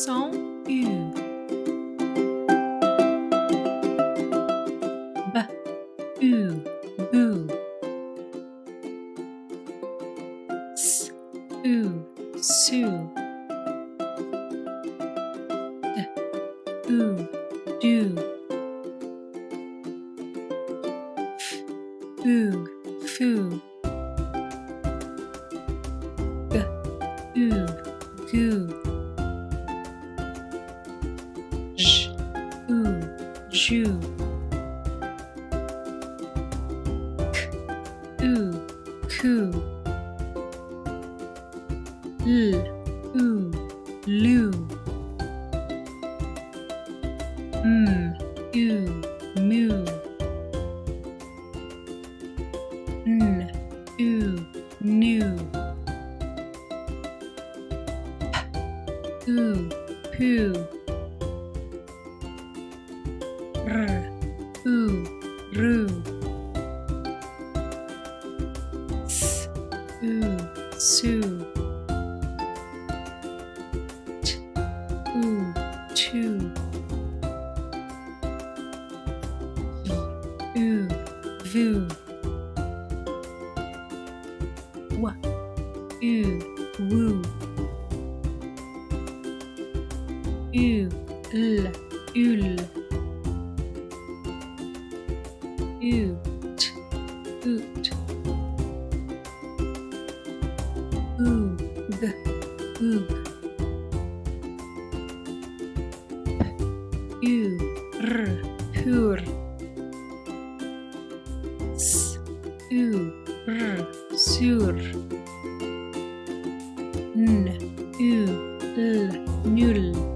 Sans U. B, U, boo. S, U, sue. D, U, do. F, U, foo. G, U, goo. J, U, jus. K, U, coo. L, U, loo. M, U, moo. N, U, new. P, U, poo. R, U, roo. S, U, sue. T, U, two. V, U, voo. W, U, woo. U, l, ul. Ut, oot. Oog, oog. P, U, r, pur. S, U, r, sur. N, U, l, nul.